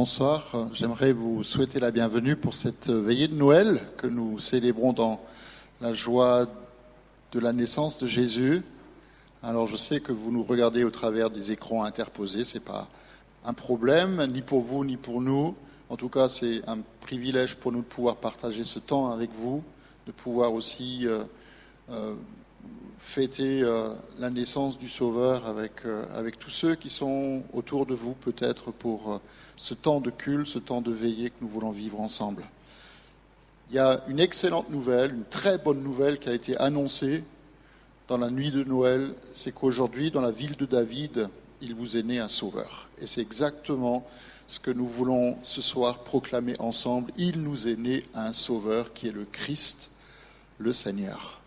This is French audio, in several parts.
Bonsoir, j'aimerais vous souhaiter la bienvenue pour cette veillée de Noël que nous célébrons dans la joie de la naissance de Jésus. Alors je sais que vous nous regardez au travers des écrans interposés, ce n'est pas un problème, ni pour vous ni pour nous. En tout cas, c'est un privilège pour nous de pouvoir partager ce temps avec vous, de pouvoir aussi fêter la naissance du Sauveur avec tous ceux qui sont autour de vous, peut-être pour ce temps de culte, ce temps de veillée que nous voulons vivre ensemble. Il y a une excellente nouvelle, une très bonne nouvelle qui a été annoncée dans la nuit de Noël, c'est qu'aujourd'hui, dans la ville de David, il vous est né un Sauveur. Et c'est exactement ce que nous voulons ce soir proclamer ensemble. Il nous est né un Sauveur qui est le Christ, le Seigneur.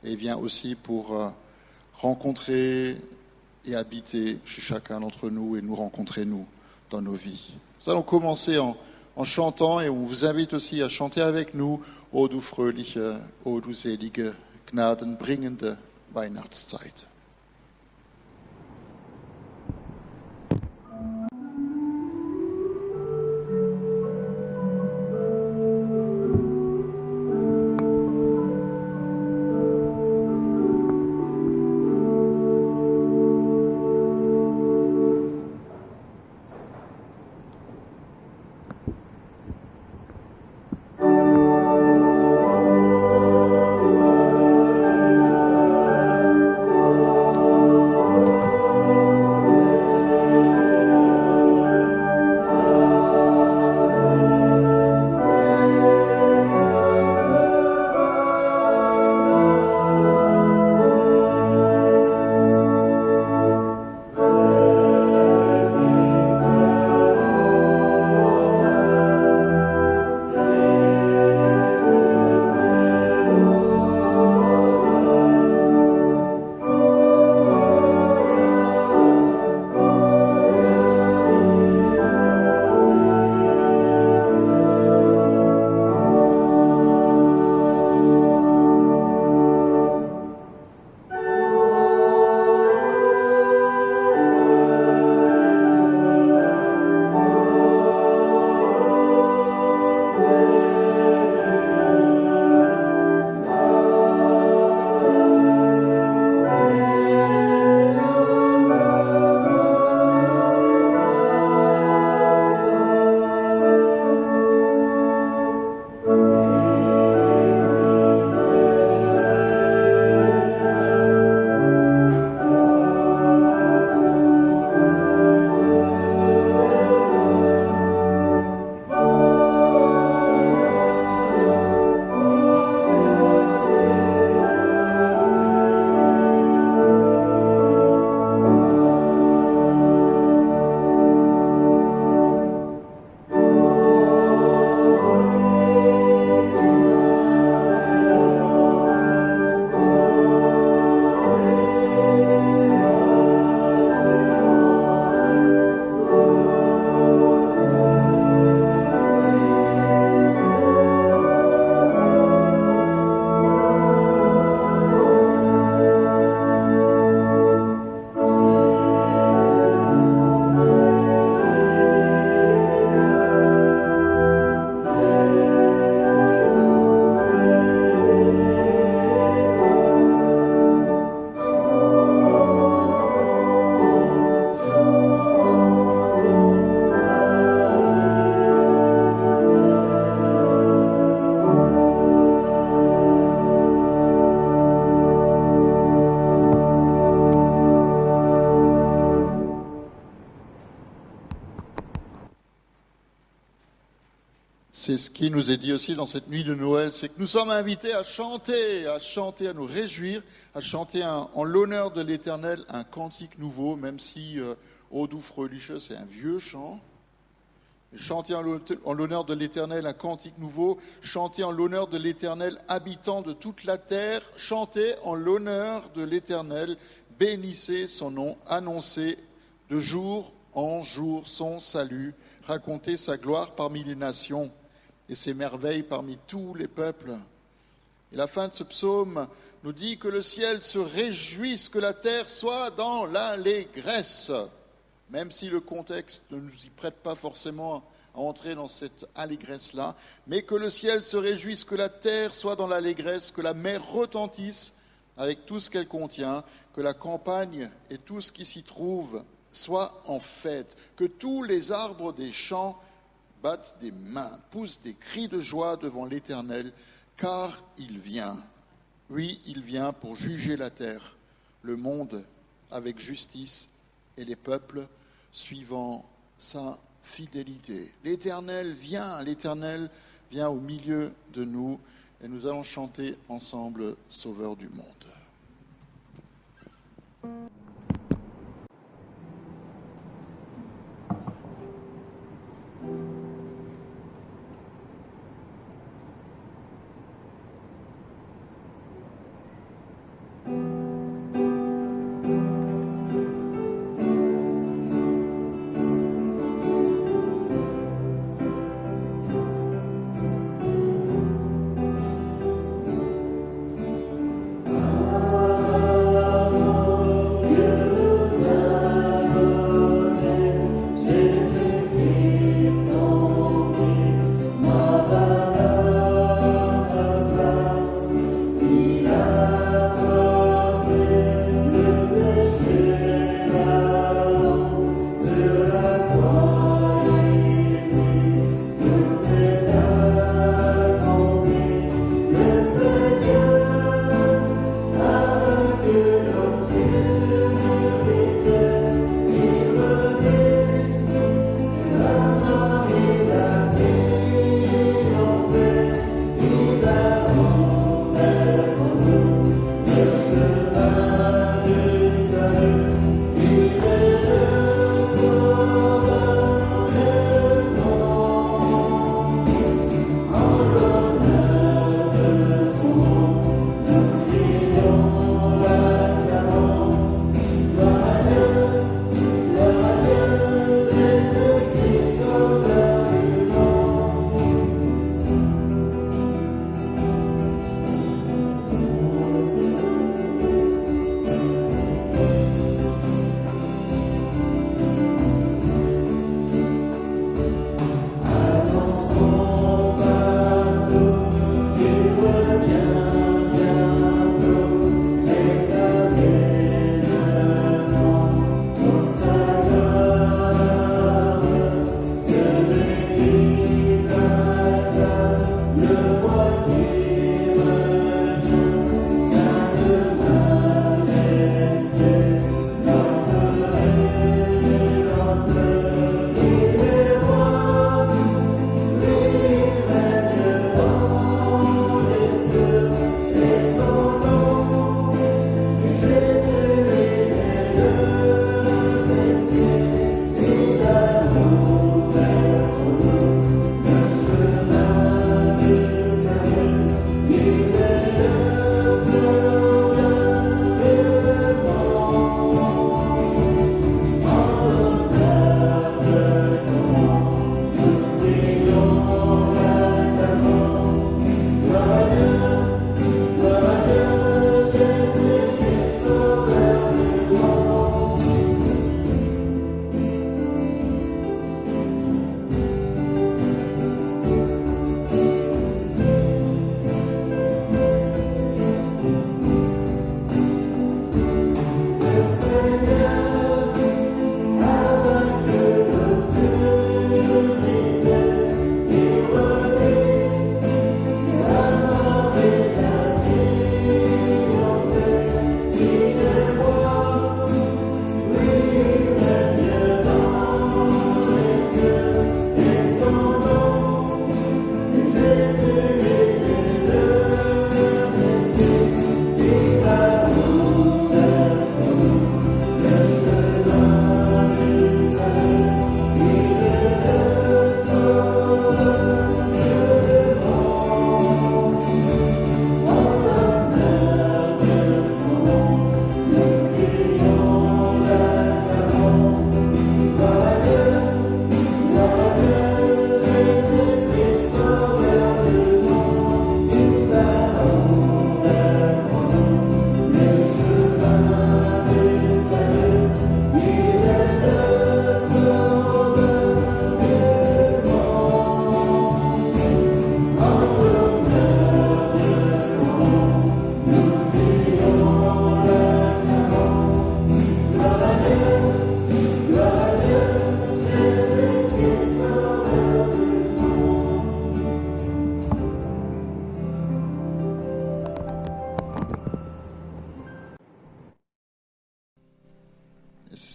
Et il vient aussi pour rencontrer et habiter chez chacun d'entre nous et nous rencontrer, nous, dans nos vies. Nous allons commencer en chantant et on vous invite aussi à chanter avec nous « O du fröhliche, o du selige, gnadenbringende Weihnachtszeit ». C'est ce qui nous est dit aussi dans cette nuit de Noël, c'est que nous sommes invités à chanter, à nous réjouir, à chanter en l'honneur de l'Éternel un cantique nouveau, même si O du fröhliche, c'est un vieux chant. Chanter en l'honneur de l'Éternel un cantique nouveau, chanter en l'honneur de l'Éternel, habitant de toute la terre, chanter en l'honneur de l'Éternel, bénissez son nom, annoncez de jour en jour son salut, racontez sa gloire parmi les nations et ses merveilles parmi tous les peuples. Et la fin de ce psaume nous dit que le ciel se réjouisse, que la terre soit dans l'allégresse. même si le contexte ne nous y prête pas forcément à entrer dans cette allégresse-là, mais que le ciel se réjouisse, que la terre soit dans l'allégresse, que la mer retentisse avec tout ce qu'elle contient, que la campagne et tout ce qui s'y trouve soient en fête, que tous les arbres des champs battent des mains, poussent des cris de joie devant l'Éternel, car il vient. Oui, il vient pour juger la terre, le monde avec justice et les peuples suivant sa fidélité. L'Éternel vient au milieu de nous et nous allons chanter ensemble Sauveur du monde.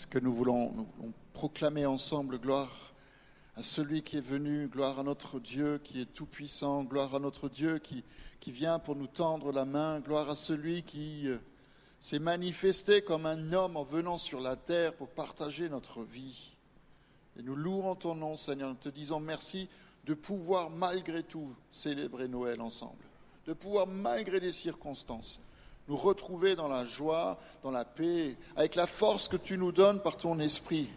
Est-ce que nous voulons proclamer ensemble gloire à celui qui est venu, gloire à notre Dieu qui est tout-puissant, gloire à notre Dieu qui vient pour nous tendre la main, gloire à celui qui s'est manifesté comme un homme en venant sur la terre pour partager notre vie. Et nous louons ton nom, Seigneur, nous te disons merci de pouvoir malgré tout célébrer Noël ensemble, de pouvoir malgré les circonstances nous retrouver dans la joie, dans la paix, avec la force que tu nous donnes par ton esprit.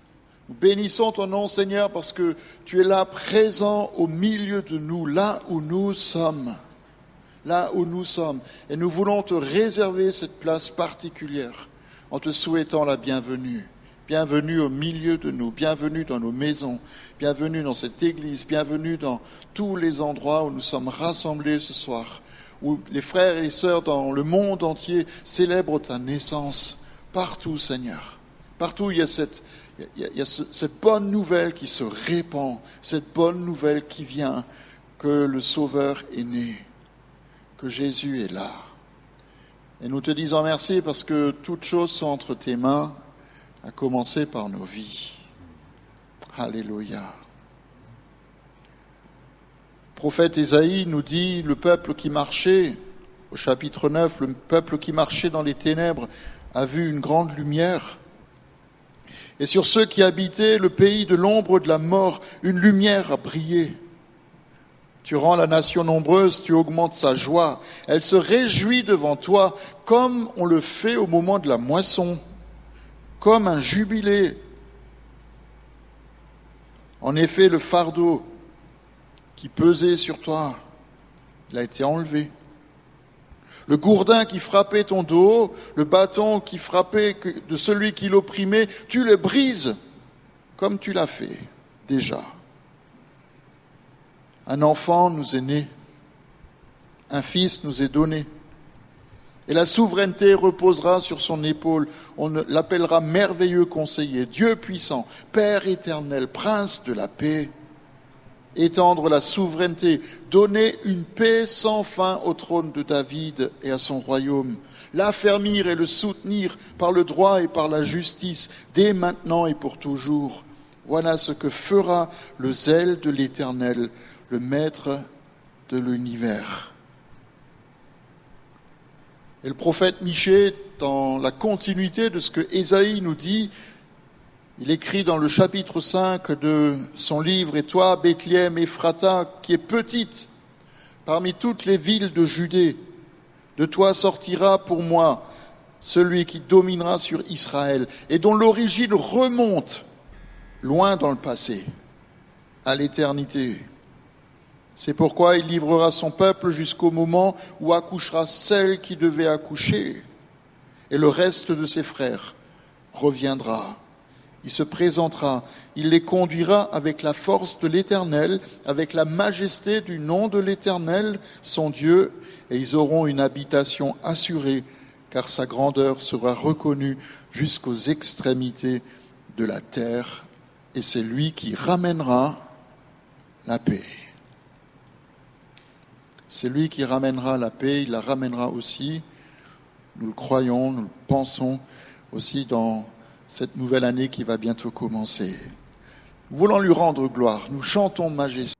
Nous bénissons ton nom, Seigneur, parce que tu es là, présent au milieu de nous, là où nous sommes. Là où nous sommes. Et nous voulons te réserver cette place particulière en te souhaitant la bienvenue. Bienvenue au milieu de nous, bienvenue dans nos maisons, bienvenue dans cette église, bienvenue dans tous les endroits où nous sommes rassemblés ce soir, où les frères et les sœurs dans le monde entier célèbrent ta naissance. Partout, Seigneur. Partout, il y a cette bonne nouvelle qui se répand, cette bonne nouvelle qui vient, que le Sauveur est né, que Jésus est là. Et nous te disons merci parce que toutes choses sont entre tes mains, à commencer par nos vies. Alléluia. Le prophète Ésaïe nous dit, le peuple qui marchait, au chapitre 9, le peuple qui marchait dans les ténèbres a vu une grande lumière. Et sur ceux qui habitaient le pays de l'ombre de la mort, une lumière a brillé. Tu rends la nation nombreuse, tu augmentes sa joie. Elle se réjouit devant toi, comme on le fait au moment de la moisson, comme un jubilé. En effet, le fardeau qui pesait sur toi, il a été enlevé. Le gourdin qui frappait ton dos, le bâton qui frappait de celui qui l'opprimait, tu le brises, comme tu l'as fait déjà. Un enfant nous est né, un fils nous est donné, et la souveraineté reposera sur son épaule. On l'appellera merveilleux conseiller, Dieu puissant, Père éternel, Prince de la paix. Étendre la souveraineté, donner une paix sans fin au trône de David et à son royaume, l'affermir et le soutenir par le droit et par la justice, dès maintenant et pour toujours. Voilà ce que fera le zèle de l'Éternel, le Maître de l'univers. Et le prophète Michée, dans la continuité de ce que Ésaïe nous dit, il écrit dans le chapitre 5 de son livre « Et toi, Bethléem Ephrata, qui est petite parmi toutes les villes de Judée, de toi sortira pour moi celui qui dominera sur Israël et dont l'origine remonte loin dans le passé, à l'éternité. C'est pourquoi il livrera son peuple jusqu'au moment où accouchera celle qui devait accoucher, et le reste de ses frères reviendra. Il se présentera, il les conduira avec la force de l'Éternel, avec la majesté du nom de l'Éternel, son Dieu, et ils auront une habitation assurée, car sa grandeur sera reconnue jusqu'aux extrémités de la terre, et c'est lui qui ramènera la paix. C'est lui qui ramènera la paix, il la ramènera aussi, nous le croyons, nous le pensons aussi dans cette nouvelle année qui va bientôt commencer. Nous voulons lui rendre gloire, nous chantons majesté.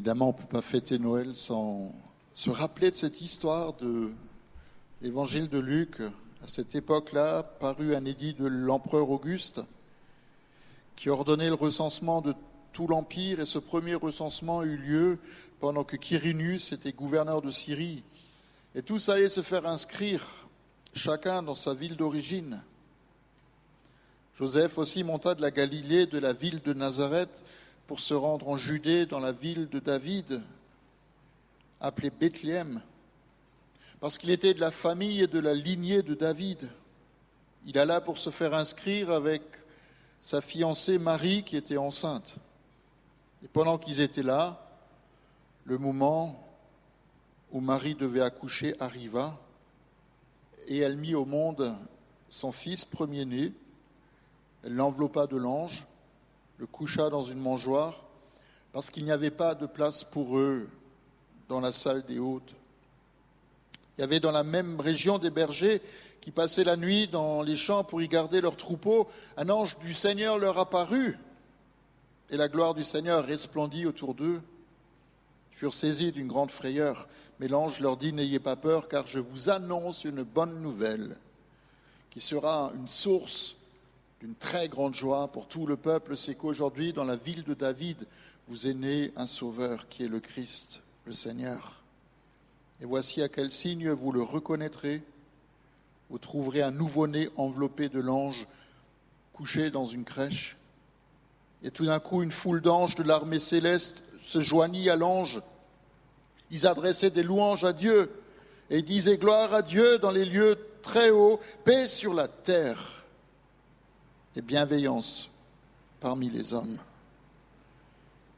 Évidemment, on ne peut pas fêter Noël sans se rappeler de cette histoire de l'évangile de Luc, à cette époque-là, paru un édit de l'empereur Auguste, qui ordonnait le recensement de tout l'Empire, et ce premier recensement eut lieu pendant que Quirinius était gouverneur de Syrie. Et tous allaient se faire inscrire, chacun dans sa ville d'origine. Joseph aussi monta de la Galilée, de la ville de Nazareth, pour se rendre en Judée, dans la ville de David, appelée Bethléem, parce qu'il était de la famille et de la lignée de David. Il alla pour se faire inscrire avec sa fiancée Marie, qui était enceinte. Et pendant qu'ils étaient là, le moment où Marie devait accoucher arriva, et elle mit au monde son fils premier-né. Elle l'enveloppa de lange, le coucha dans une mangeoire, parce qu'il n'y avait pas de place pour eux dans la salle des hôtes. Il y avait dans la même région des bergers qui passaient la nuit dans les champs pour y garder leurs troupeaux. Un ange du Seigneur leur apparut, et la gloire du Seigneur resplendit autour d'eux. Ils furent saisis d'une grande frayeur, mais l'ange leur dit « N'ayez pas peur, car je vous annonce une bonne nouvelle, qui sera une source d'une très grande joie pour tout le peuple. C'est qu'aujourd'hui, dans la ville de David, vous est né un sauveur qui est le Christ, le Seigneur. Et voici à quel signe vous le reconnaîtrez. Vous trouverez un nouveau-né enveloppé de langes, couché dans une crèche. » Et tout d'un coup, une foule d'anges de l'armée céleste se joignit à l'ange. Ils adressaient des louanges à Dieu et disaient « Gloire à Dieu dans les lieux très hauts, paix sur la terre et bienveillance parmi les hommes. »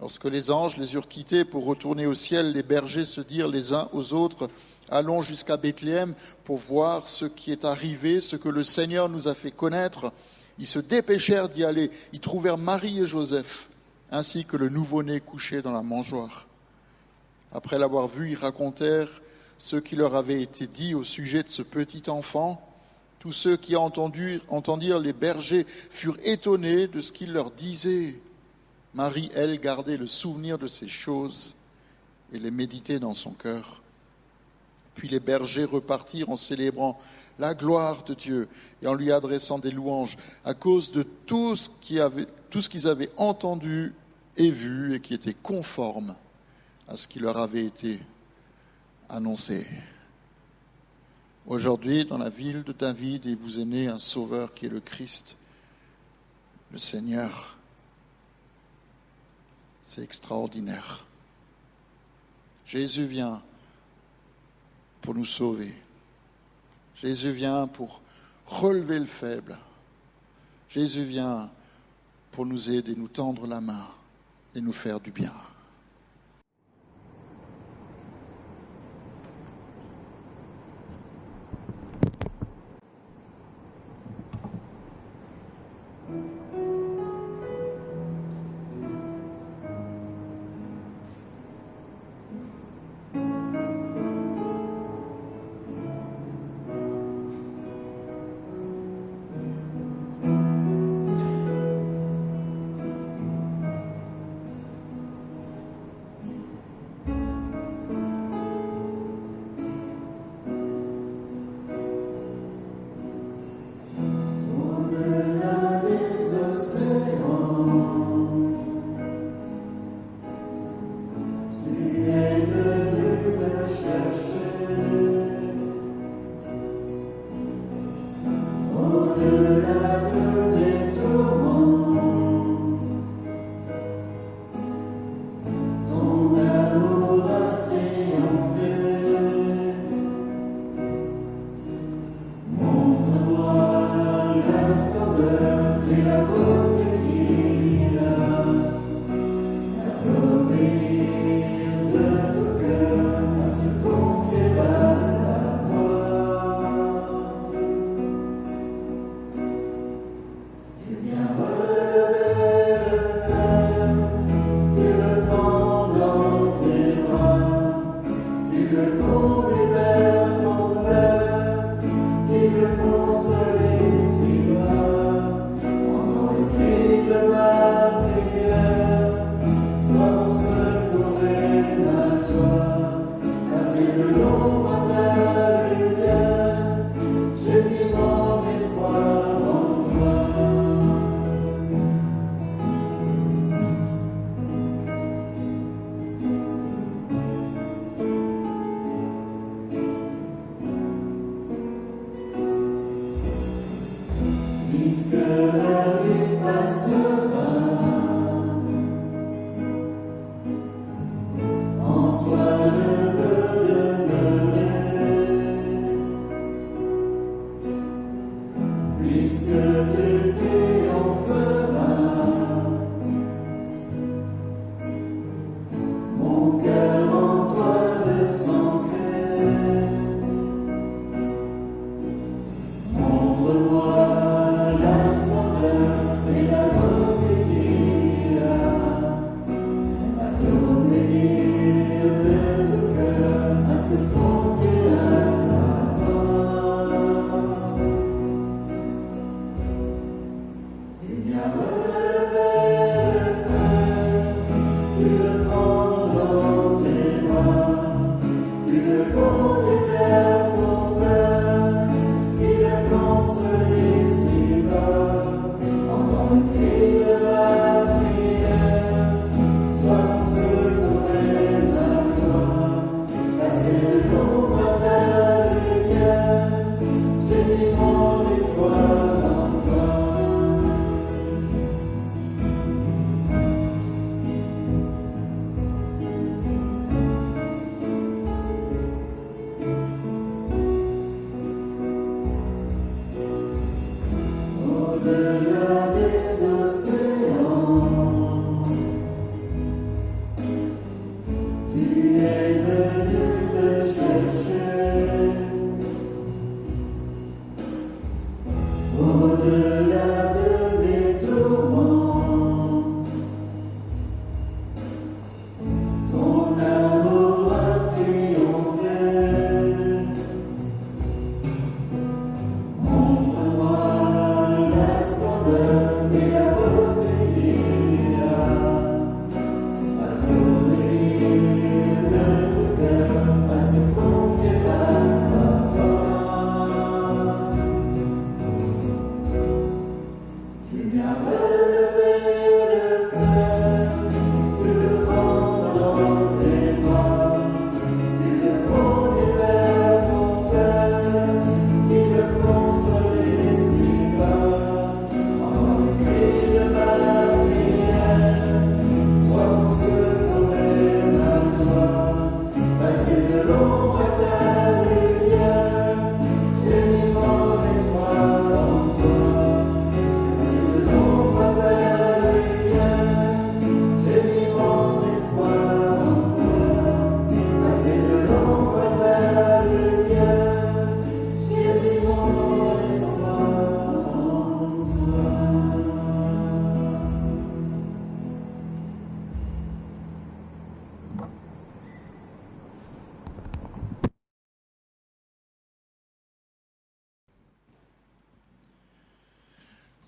Lorsque les anges les eurent quittés pour retourner au ciel, les bergers se dirent les uns aux autres « Allons jusqu'à Bethléem pour voir ce qui est arrivé, ce que le Seigneur nous a fait connaître. » Ils se dépêchèrent d'y aller. Ils trouvèrent Marie et Joseph, ainsi que le nouveau-né couché dans la mangeoire. Après l'avoir vu, ils racontèrent ce qui leur avait été dit au sujet de ce petit enfant. Tous ceux qui entendirent les bergers furent étonnés de ce qu'il leur disait. Marie, elle, gardait le souvenir de ces choses et les méditait dans son cœur. Puis les bergers repartirent en célébrant la gloire de Dieu et en lui adressant des louanges à cause de tout ce qu'ils avaient entendu et vu et qui était conforme à ce qui leur avait été annoncé. Aujourd'hui, dans la ville de David, il vous est né un sauveur qui est le Christ, le Seigneur. C'est extraordinaire. Jésus vient pour nous sauver. Jésus vient pour relever le faible. Jésus vient pour nous aider, nous tendre la main et nous faire du bien. Mon cœur en toi de s'ancrer.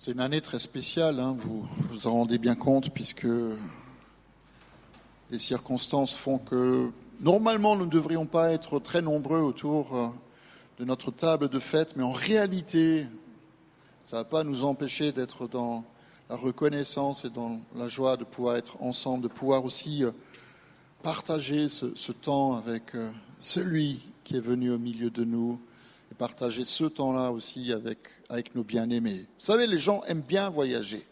C'est une année très spéciale, hein, vous vous en rendez bien compte, puisque les circonstances font que normalement nous ne devrions pas être très nombreux autour de notre table de fête, mais en réalité, ça ne va pas nous empêcher d'être dans la reconnaissance et dans la joie de pouvoir être ensemble, de pouvoir aussi partager ce temps avec celui qui est venu au milieu de nous, et partager ce temps-là aussi avec nos bien-aimés. Vous savez, les gens aiment bien voyager.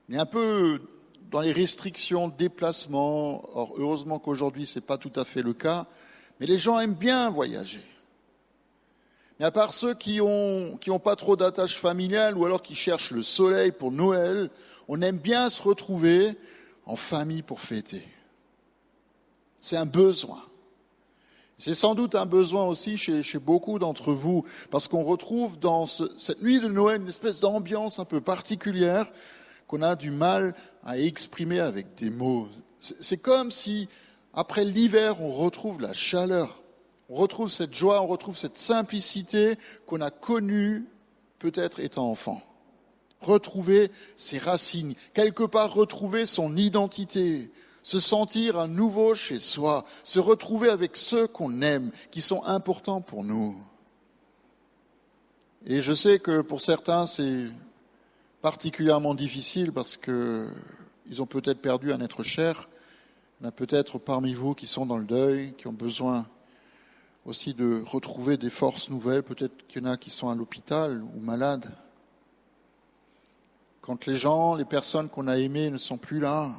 On est un peu dans les restrictions de déplacement. Or, heureusement qu'aujourd'hui, ce n'est pas tout à fait le cas. Mais les gens aiment bien voyager. Mais à part ceux qui ont pas trop d'attache familiale ou alors qui cherchent le soleil pour Noël, on aime bien se retrouver en famille pour fêter. C'est un besoin. C'est sans doute un besoin aussi chez beaucoup d'entre vous, parce qu'on retrouve dans cette nuit de Noël une espèce d'ambiance un peu particulière qu'on a du mal à exprimer avec des mots. C'est comme si, après l'hiver, on retrouve la chaleur, on retrouve cette joie, on retrouve cette simplicité qu'on a connue peut-être étant enfant. Retrouver ses racines, quelque part retrouver son identité, se sentir à nouveau chez soi, se retrouver avec ceux qu'on aime, qui sont importants pour nous. Et je sais que pour certains, c'est particulièrement difficile parce qu'ils ont peut-être perdu un être cher. Il y en a peut-être parmi vous qui sont dans le deuil, qui ont besoin aussi de retrouver des forces nouvelles. Peut-être qu'il y en a qui sont à l'hôpital ou malades. Quand les personnes qu'on a aimées ne sont plus là,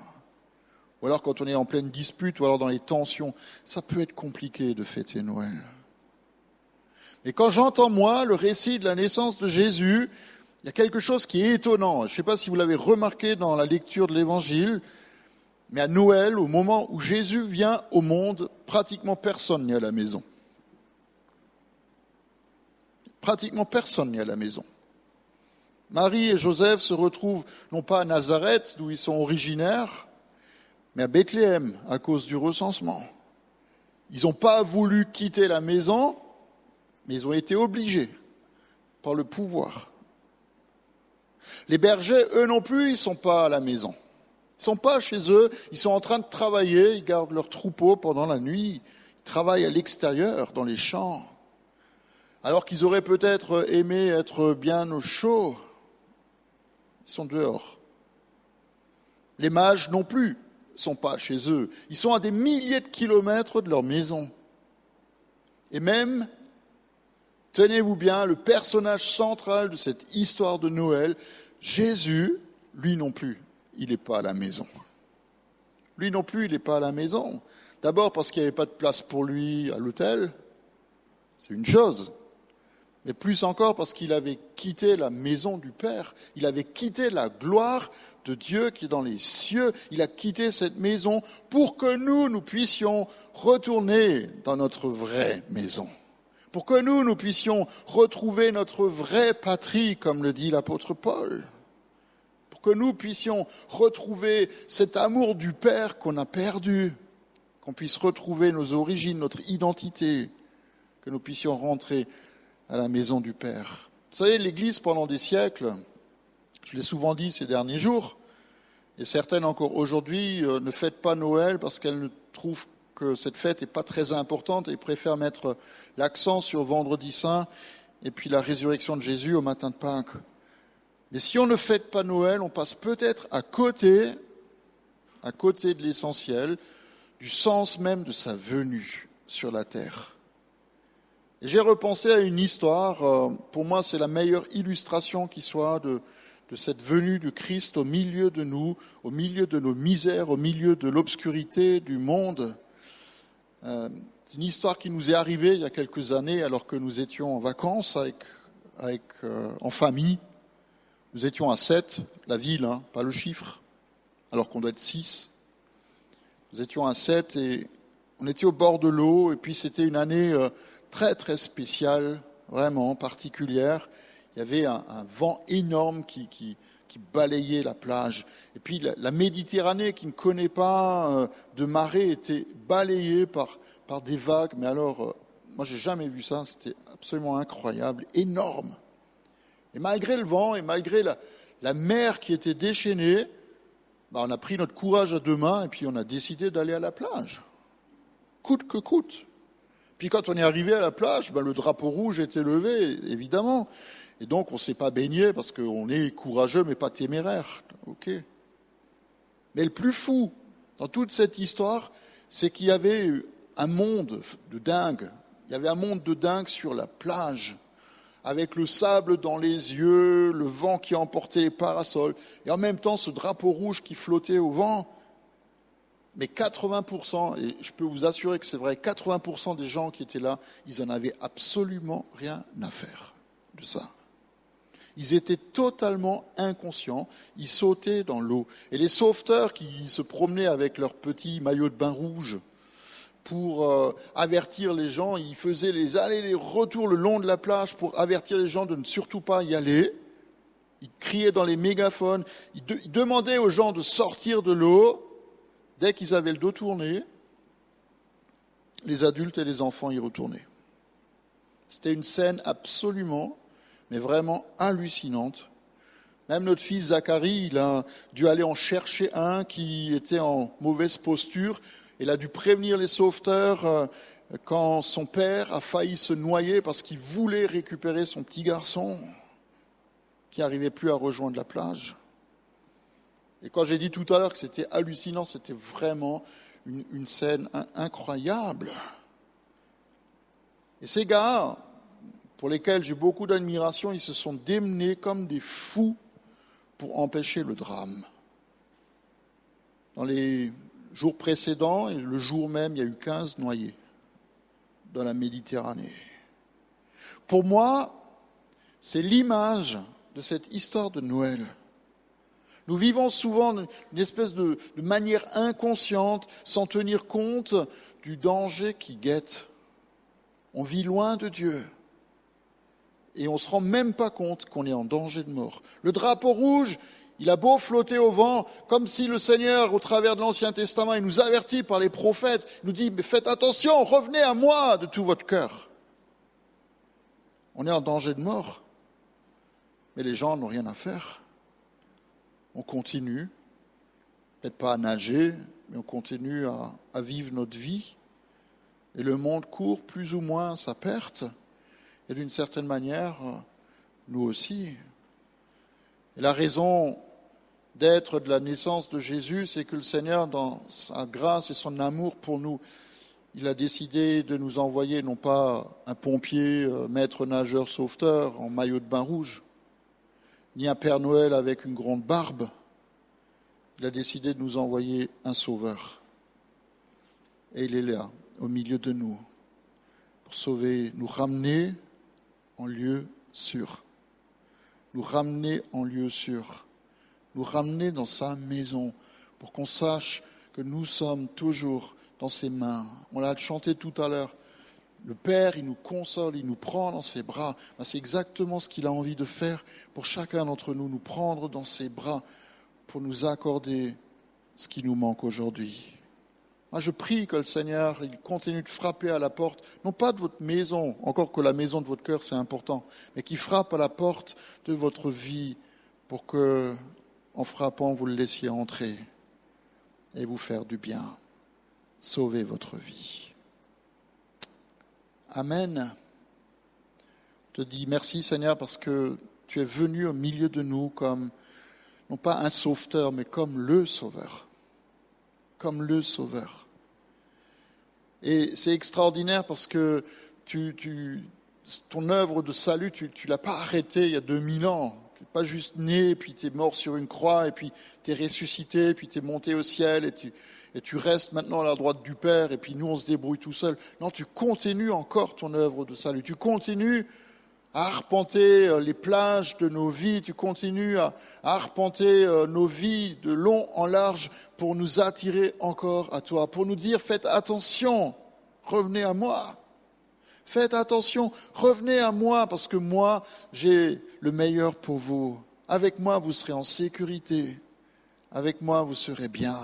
ou alors quand on est en pleine dispute, ou alors dans les tensions, ça peut être compliqué de fêter Noël. Mais quand j'entends, moi, le récit de la naissance de Jésus, il y a quelque chose qui est étonnant. Je ne sais pas si vous l'avez remarqué dans la lecture de l'Évangile, mais à Noël, au moment où Jésus vient au monde, pratiquement personne n'est à la maison. Pratiquement personne n'est à la maison. Marie et Joseph se retrouvent non pas à Nazareth, d'où ils sont originaires, mais à Bethléem, à cause du recensement. Ils n'ont pas voulu quitter la maison, mais ils ont été obligés par le pouvoir. Les bergers, eux non plus, ils ne sont pas à la maison. Ils ne sont pas chez eux, ils sont en train de travailler, ils gardent leurs troupeaux pendant la nuit, ils travaillent à l'extérieur, dans les champs, alors qu'ils auraient peut-être aimé être bien au chaud. Ils sont dehors. Les mages non plus ne sont pas chez eux. Ils sont à des milliers de kilomètres de leur maison. Et même, tenez-vous bien, le personnage central de cette histoire de Noël, Jésus, lui non plus, il n'est pas à la maison. Lui non plus, il n'est pas à la maison. D'abord parce qu'il n'y avait pas de place pour lui à l'hôtel, c'est une chose. Mais plus encore parce qu'il avait quitté la maison du Père. Il avait quitté la gloire de Dieu qui est dans les cieux. Il a quitté cette maison pour que nous puissions retourner dans notre vraie maison. Pour que nous puissions retrouver notre vraie patrie, comme le dit l'apôtre Paul. Pour que nous puissions retrouver cet amour du Père qu'on a perdu. Qu'on puisse retrouver nos origines, notre identité. Que nous puissions rentrer à la maison du Père. Vous savez, l'Église, pendant des siècles, je l'ai souvent dit ces derniers jours, et certaines encore aujourd'hui ne fêtent pas Noël parce qu'elles ne trouvent que cette fête n'est pas très importante et préfèrent mettre l'accent sur Vendredi Saint et puis la résurrection de Jésus au matin de Pâques. Mais si on ne fête pas Noël, on passe peut-être à côté de l'essentiel, du sens même de sa venue sur la terre. Et j'ai repensé à une histoire, pour moi c'est la meilleure illustration qui soit de cette venue du Christ au milieu de nous, au milieu de nos misères, au milieu de l'obscurité du monde. C'est une histoire qui nous est arrivée il y a quelques années alors que nous étions en vacances en famille. Nous étions à 7, la ville, pas le chiffre, alors qu'on doit être 6. Nous étions à 7 et on était au bord de l'eau et puis c'était une année très très spéciale, vraiment particulière. Il y avait un vent énorme qui balayait la plage. Et puis la Méditerranée, qui ne connaît pas de marée, était balayée par des vagues. Mais alors, moi j'ai jamais vu ça, c'était absolument incroyable, énorme. Et malgré le vent et malgré la mer qui était déchaînée, on a pris notre courage à deux mains et puis on a décidé d'aller à la plage, coûte que coûte. Puis quand on est arrivé à la plage, le drapeau rouge était levé, évidemment. Et donc on ne s'est pas baigné parce qu'on est courageux mais pas téméraire. Ok. Mais le plus fou dans toute cette histoire, c'est qu'il y avait un monde de dingue. Il y avait un monde de dingue sur la plage, avec le sable dans les yeux, le vent qui emportait les parasols, et en même temps ce drapeau rouge qui flottait au vent. Mais 80%, et je peux vous assurer que c'est vrai, 80% des gens qui étaient là, ils n'en avaient absolument rien à faire de ça. Ils étaient totalement inconscients, ils sautaient dans l'eau. Et les sauveteurs qui se promenaient avec leur petit maillot de bain rouge pour avertir les gens, ils faisaient les allers et les retours le long de la plage pour avertir les gens de ne surtout pas y aller. Ils criaient dans les mégaphones, ils demandaient aux gens de sortir de l'eau. Dès qu'ils avaient le dos tourné, les adultes et les enfants y retournaient. C'était une scène absolument, mais vraiment hallucinante. Même notre fils Zacharie, il a dû aller en chercher un qui était en mauvaise posture. Il a dû prévenir les sauveteurs quand son père a failli se noyer parce qu'il voulait récupérer son petit garçon qui n'arrivait plus à rejoindre la plage. Et quand j'ai dit tout à l'heure que c'était hallucinant, c'était vraiment une scène incroyable. Et ces gars, pour lesquels j'ai beaucoup d'admiration, ils se sont démenés comme des fous pour empêcher le drame. Dans les jours précédents et le jour même, il y a eu 15 noyés dans la Méditerranée. Pour moi, c'est l'image de cette histoire de Noël. Nous vivons souvent une espèce de manière inconsciente, sans tenir compte du danger qui guette. On vit loin de Dieu et on ne se rend même pas compte qu'on est en danger de mort. Le drapeau rouge, il a beau flotter au vent, comme si le Seigneur, au travers de l'Ancien Testament, il nous avertit par les prophètes, il nous dit « Mais faites attention, revenez à moi de tout votre cœur ». On est en danger de mort, mais les gens n'ont rien à faire. On continue, peut-être pas à nager, mais on continue à vivre notre vie. Et le monde court plus ou moins à sa perte. Et d'une certaine manière, nous aussi. Et la raison d'être de la naissance de Jésus, c'est que le Seigneur, dans sa grâce et son amour pour nous, il a décidé de nous envoyer non pas un pompier, maître nageur sauveteur en maillot de bain rouge, ni un Père Noël avec une grande barbe. Il a décidé de nous envoyer un sauveur. Et il est là, au milieu de nous, pour sauver, nous ramener en lieu sûr. Nous ramener en lieu sûr. Nous ramener dans sa maison pour qu'on sache que nous sommes toujours dans ses mains. On l'a chanté tout à l'heure. Le Père, il nous console, il nous prend dans ses bras. C'est exactement ce qu'il a envie de faire pour chacun d'entre nous, nous prendre dans ses bras pour nous accorder ce qui nous manque aujourd'hui. Moi, je prie que le Seigneur, il continue de frapper à la porte, non pas de votre maison, encore que la maison de votre cœur, c'est important, mais qu'il frappe à la porte de votre vie pour que, en frappant, vous le laissiez entrer et vous faire du bien. Sauver votre vie. Amen. Je te dis merci Seigneur parce que tu es venu au milieu de nous comme, non pas un sauveteur, mais comme le sauveur. Comme le sauveur. Et c'est extraordinaire parce que ton œuvre de salut, tu ne l'as pas arrêtée il y a 2000 ans. Tu n'es pas juste né, puis tu es mort sur une croix, et puis tu es ressuscité, puis tu es monté au ciel, et tu restes maintenant à la droite du Père, et puis nous on se débrouille tout seul. Non, tu continues encore ton œuvre de salut. Tu continues à arpenter les plages de nos vies, tu continues à arpenter nos vies de long en large pour nous attirer encore à toi, pour nous dire faites attention, revenez à moi. Faites attention, revenez à moi parce que moi j'ai le meilleur pour vous. Avec moi vous serez en sécurité, avec moi vous serez bien.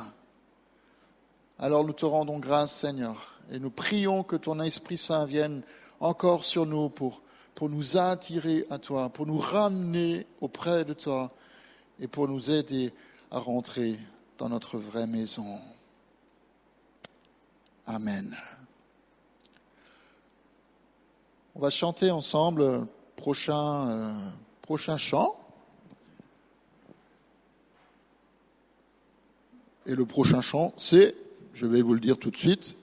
Alors nous te rendons grâce Seigneur et nous prions que ton Esprit Saint vienne encore sur nous pour nous attirer à toi, pour nous ramener auprès de toi et pour nous aider à rentrer dans notre vraie maison. Amen. On va chanter ensemble le prochain chant. Et le prochain chant, c'est, je vais vous le dire tout de suite,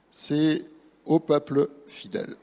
c'est « Au peuple fidèle ».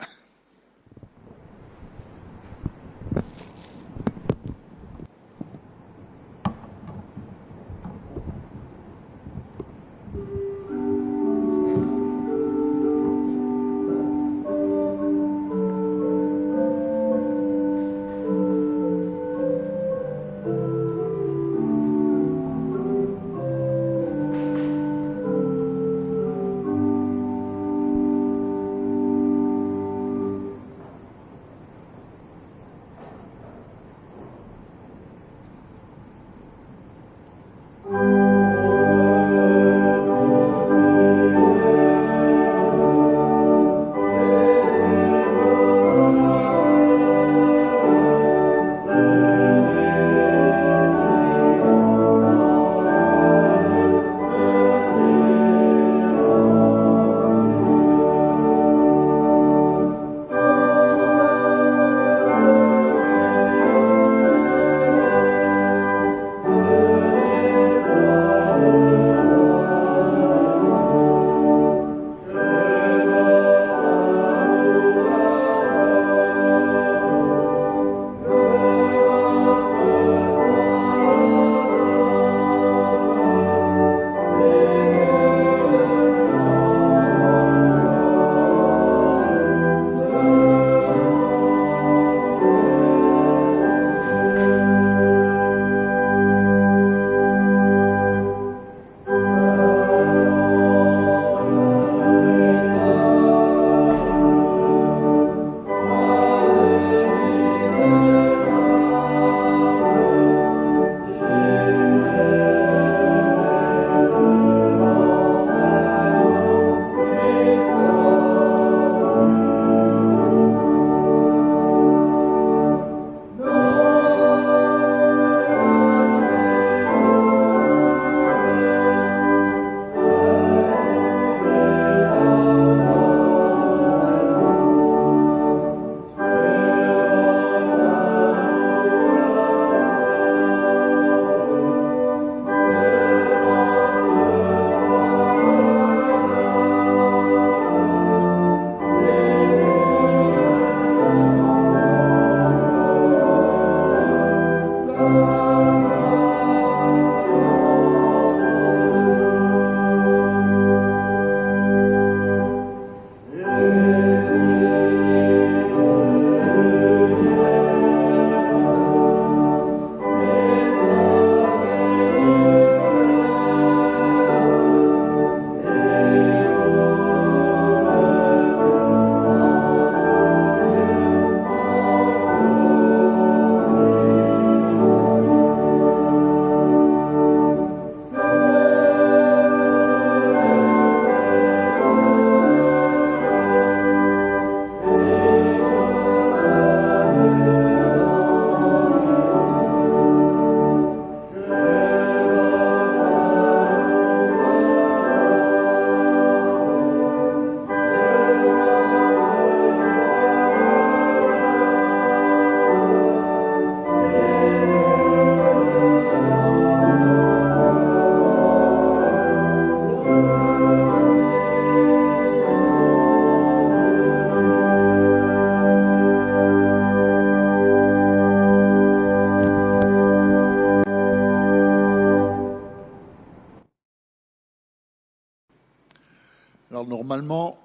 Normalement,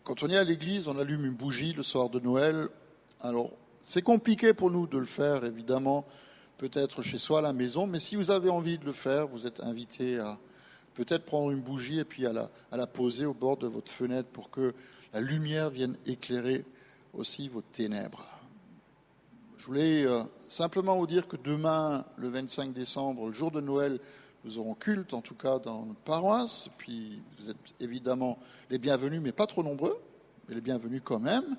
quand on est à l'église, on allume une bougie le soir de Noël. Alors, c'est compliqué pour nous de le faire, évidemment, peut-être chez soi à la maison, mais si vous avez envie de le faire, vous êtes invité à peut-être prendre une bougie et puis à la poser au bord de votre fenêtre pour que la lumière vienne éclairer aussi vos ténèbres. Je voulais simplement vous dire que demain, le 25 décembre, le jour de Noël, nous aurons culte, en tout cas dans notre paroisse. Puis vous êtes évidemment les bienvenus, mais pas trop nombreux, mais les bienvenus quand même.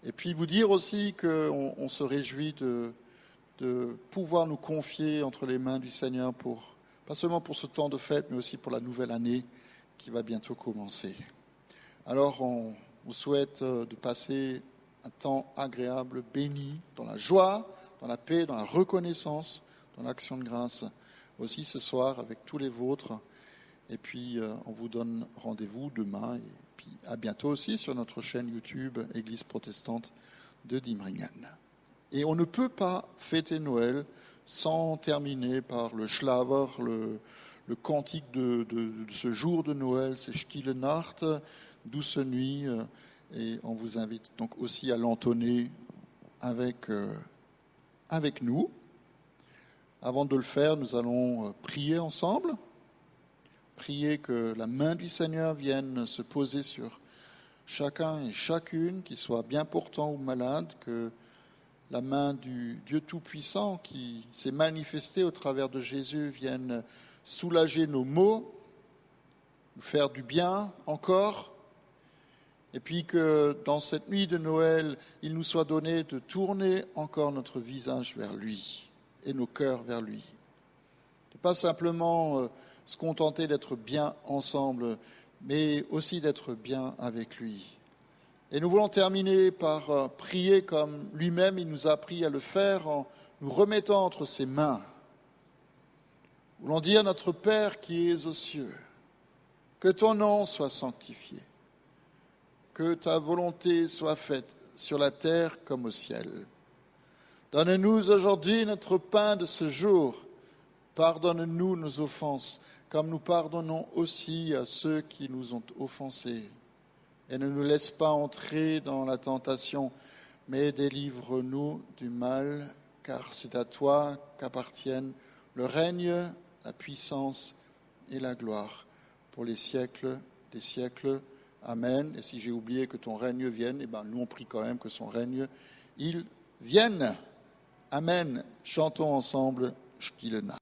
Et puis vous dire aussi qu'on se réjouit de pouvoir nous confier entre les mains du Seigneur, pas seulement pour ce temps de fête, mais aussi pour la nouvelle année qui va bientôt commencer. Alors on vous souhaite de passer un temps agréable, béni, dans la joie, dans la paix, dans la reconnaissance, dans l'action de grâce, aussi ce soir avec tous les vôtres. Et puis, on vous donne rendez-vous demain. Et puis, à bientôt aussi sur notre chaîne YouTube, Église protestante de Diemringen. Et on ne peut pas fêter Noël sans terminer par le Schlaver, le cantique de ce jour de Noël, c'est Stille Nacht, douce nuit. Et on vous invite donc aussi à l'entonner avec nous. Avant de le faire, nous allons prier ensemble. Prier que la main du Seigneur vienne se poser sur chacun et chacune, qui soit bien portant ou malade, que la main du Dieu Tout-Puissant qui s'est manifesté au travers de Jésus vienne soulager nos maux, nous faire du bien encore. Et puis que dans cette nuit de Noël, il nous soit donné de tourner encore notre visage vers lui et nos cœurs vers lui. De pas simplement se contenter d'être bien ensemble, mais aussi d'être bien avec lui. Et nous voulons terminer par prier comme lui-même il nous a appris à le faire en nous remettant entre ses mains. Nous voulons dire notre Père qui es aux cieux, que ton nom soit sanctifié. Que ta volonté soit faite sur la terre comme au ciel. Donne-nous aujourd'hui notre pain de ce jour. Pardonne-nous nos offenses, comme nous pardonnons aussi à ceux qui nous ont offensés. Et ne nous laisse pas entrer dans la tentation, mais délivre-nous du mal, car c'est à toi qu'appartiennent le règne, la puissance et la gloire, pour les siècles des siècles. Amen. Et si j'ai oublié que ton règne vienne, nous on prie quand même que son règne, il vienne. Amen. Chantons ensemble Stille Nacht.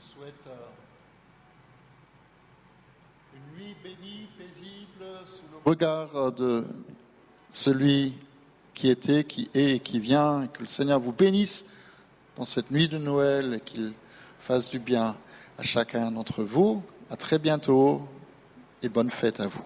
vous souhaite une nuit bénie, paisible, sous le regard de celui qui était, qui est et qui vient, et que le Seigneur vous bénisse dans cette nuit de Noël et qu'il fasse du bien à chacun d'entre vous. À très bientôt et bonne fête à vous.